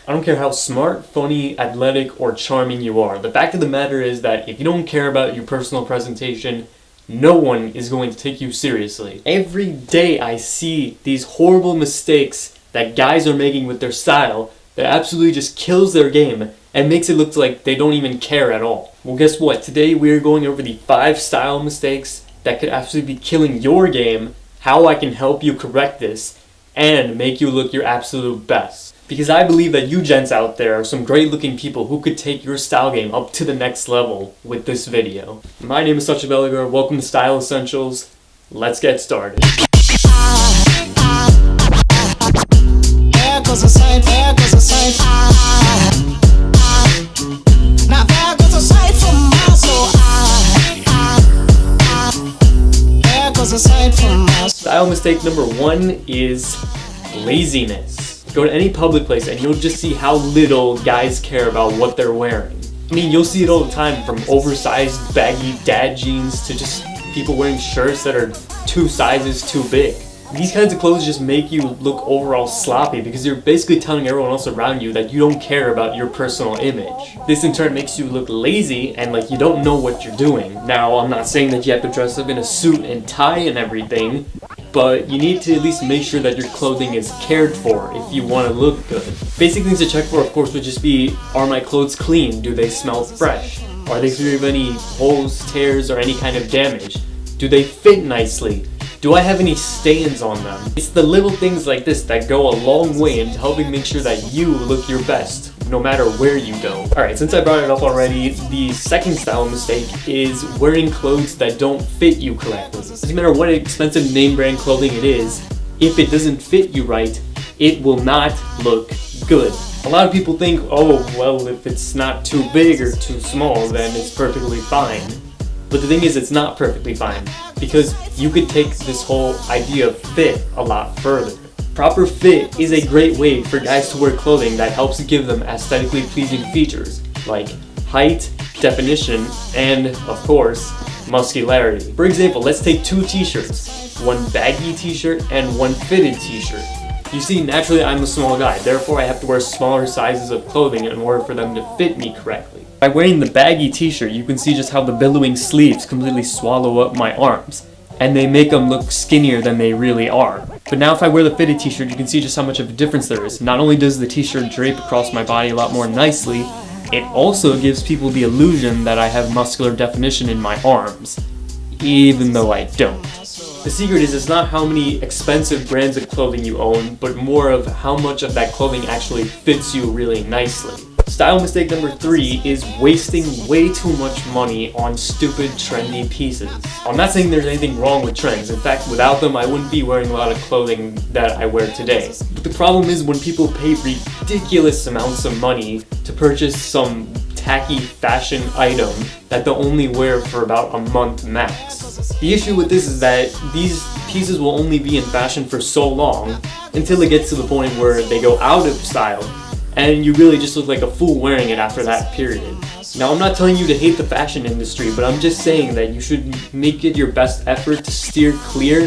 I don't care how smart, funny, athletic, or charming you are. The fact of the matter is that if you don't care about your personal presentation, no one is going to take you seriously. Every day I see these horrible mistakes that guys are making with their style that absolutely just kills their game and makes it look like they don't even care at all. Well, guess what? Today we're going over the 5 style mistakes that could absolutely be killing your game, how I can help you correct this, and make you look your absolute best. Because I believe that you gents out there are some great looking people who could take your style game up to the next level with this video. My name is Sachid Belagur, welcome to Style Essentials. Let's get started. Style mistake number 1 is laziness. Go to any public place and you'll just see how little guys care about what they're wearing. I mean, you'll see it all the time, from oversized baggy dad jeans to just people wearing shirts that are 2 sizes too big. These kinds of clothes just make you look overall sloppy because you're basically telling everyone else around you that you don't care about your personal image. This in turn makes you look lazy and like you don't know what you're doing. Now, I'm not saying that you have to dress up in a suit and tie and everything, but you need to at least make sure that your clothing is cared for if you want to look good. Basic things to check for, of course, would just be, are my clothes clean? Do they smell fresh? Are they free of any holes, tears, or any kind of damage? Do they fit nicely? Do I have any stains on them? It's the little things like this that go a long way into helping make sure that you look your best, no matter where you go. Alright, since I brought it up already, the second style mistake is wearing clothes that don't fit you correctly. It doesn't matter what expensive name brand clothing it is, if it doesn't fit you right, it will not look good. A lot of people think, oh, well, if it's not too big or too small, then it's perfectly fine. But the thing is, it's not perfectly fine, because you could take this whole idea of fit a lot further. Proper fit is a great way for guys to wear clothing that helps give them aesthetically pleasing features, like height, definition, and, of course, muscularity. For example, let's take 2 t-shirts, one baggy t-shirt and one fitted t-shirt. You see, naturally I'm a small guy, therefore I have to wear smaller sizes of clothing in order for them to fit me correctly. By wearing the baggy t-shirt, you can see just how the billowing sleeves completely swallow up my arms, and they make them look skinnier than they really are. But now if I wear the fitted t-shirt, you can see just how much of a difference there is. Not only does the t-shirt drape across my body a lot more nicely, it also gives people the illusion that I have muscular definition in my arms, even though I don't. The secret is, it's not how many expensive brands of clothing you own, but more of how much of that clothing actually fits you really nicely. Style mistake number 3 is wasting way too much money on stupid trendy pieces. I'm not saying there's anything wrong with trends. In fact, without them, I wouldn't be wearing a lot of clothing that I wear today. But the problem is when people pay ridiculous amounts of money to purchase some tacky fashion item that they'll only wear for about a month max. The issue with this is that these pieces will only be in fashion for so long until it gets to the point where they go out of style and you really just look like a fool wearing it after that period. Now, I'm not telling you to hate the fashion industry, but I'm just saying that you should make it your best effort to steer clear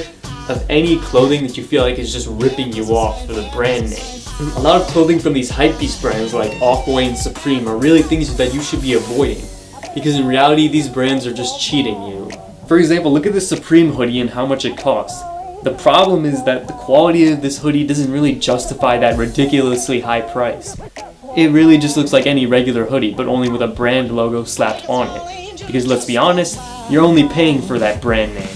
of any clothing that you feel like is just ripping you off for the brand name. A lot of clothing from these hypebeast brands like Off-White and Supreme are really things that you should be avoiding, because in reality these brands are just cheating you. For example, look at this Supreme hoodie and how much it costs. The problem is that the quality of this hoodie doesn't really justify that ridiculously high price. It really just looks like any regular hoodie, but only with a brand logo slapped on it. Because let's be honest, you're only paying for that brand name.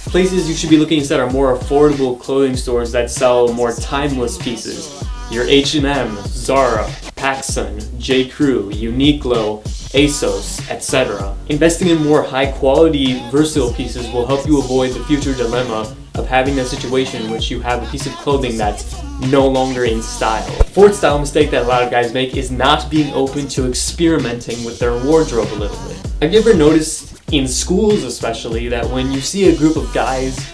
Places you should be looking instead are more affordable clothing stores that sell more timeless pieces. Your H&M, Zara, PacSun, J. Crew, Uniqlo, ASOS, etc. Investing in more high-quality, versatile pieces will help you avoid the future dilemma of having a situation in which you have a piece of clothing that's no longer in style. Fourth style mistake that a lot of guys make is not being open to experimenting with their wardrobe a little bit. Have you ever noticed, in schools especially, that when you see a group of guys,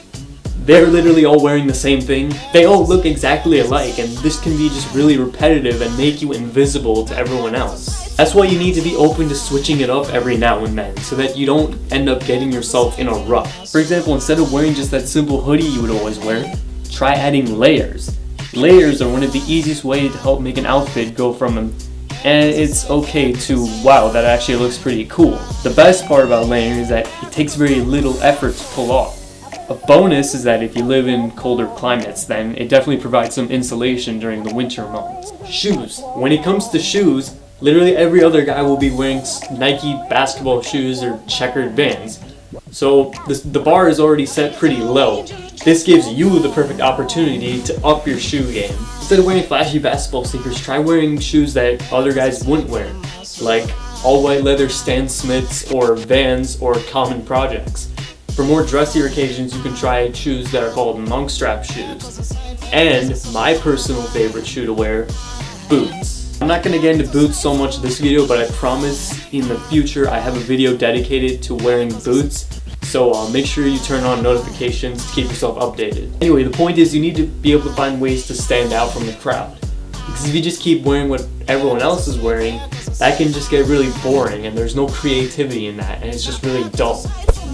they're literally all wearing the same thing? They all look exactly alike, and this can be just really repetitive and make you invisible to everyone else. That's why you need to be open to switching it up every now and then, so that you don't end up getting yourself in a rut. For example, instead of wearing just that simple hoodie you would always wear, try adding layers. Layers are one of the easiest ways to help make an outfit go from an and it's okay to wow, that actually looks pretty cool. The best part about layering is that it takes very little effort to pull off. A bonus is that if you live in colder climates, then it definitely provides some insulation during the winter months. Shoes. When it comes to shoes, literally every other guy will be wearing Nike basketball shoes or checkered Vans. So the bar is already set pretty low. This gives you the perfect opportunity to up your shoe game. Instead of wearing flashy basketball sneakers, try wearing shoes that other guys wouldn't wear, like all white leather Stan Smiths or Vans or Common Projects. For more dressier occasions, you can try shoes that are called monk strap shoes. And my personal favorite shoe to wear, boots. I'm not going to get into boots so much in this video, but I promise in the future I have a video dedicated to wearing boots. So make sure you turn on notifications to keep yourself updated. Anyway, the point is you need to be able to find ways to stand out from the crowd. Because if you just keep wearing what everyone else is wearing, that can just get really boring and there's no creativity in that and it's just really dull.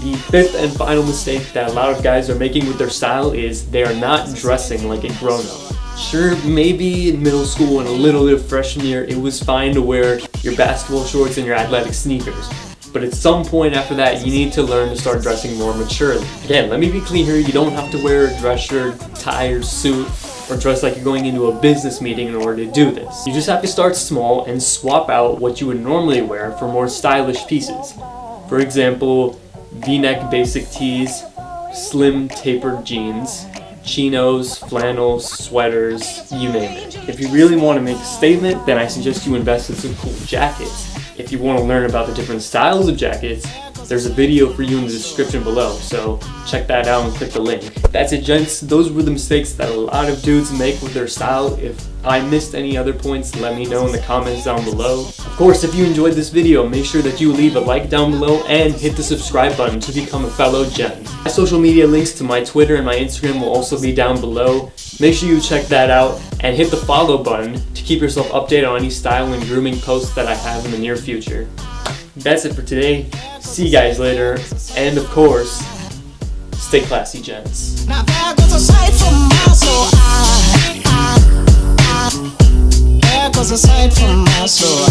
The fifth and final mistake that a lot of guys are making with their style is they are not dressing like a grown-up. Sure, maybe in middle school and a little bit of freshman year, it was fine to wear your basketball shorts and your athletic sneakers. But at some point after that, you need to learn to start dressing more maturely. Again, let me be clear here, you don't have to wear a dress shirt, tie, or suit, or dress like you're going into a business meeting in order to do this. You just have to start small and swap out what you would normally wear for more stylish pieces. For example, V-neck basic tees, slim tapered jeans, chinos, flannels, sweaters, you name it. If you really want to make a statement, then I suggest you invest in some cool jackets. If you want to learn about the different styles of jackets, there's a video for you in the description below, so check that out and click the link. That's it, gents. Those were the mistakes that a lot of dudes make with their style. If I missed any other points, let me know in the comments down below. Of course, if you enjoyed this video, make sure that you leave a like down below and hit the subscribe button to become a fellow gent. My social media links to my Twitter and my Instagram will also be down below. Make sure you check that out and hit the follow button to keep yourself updated on any style and grooming posts that I have in the near future. That's it for today. See you guys later. And of course, stay classy, gents. Now there goes a sight from my soul. There goes a sight from my soul.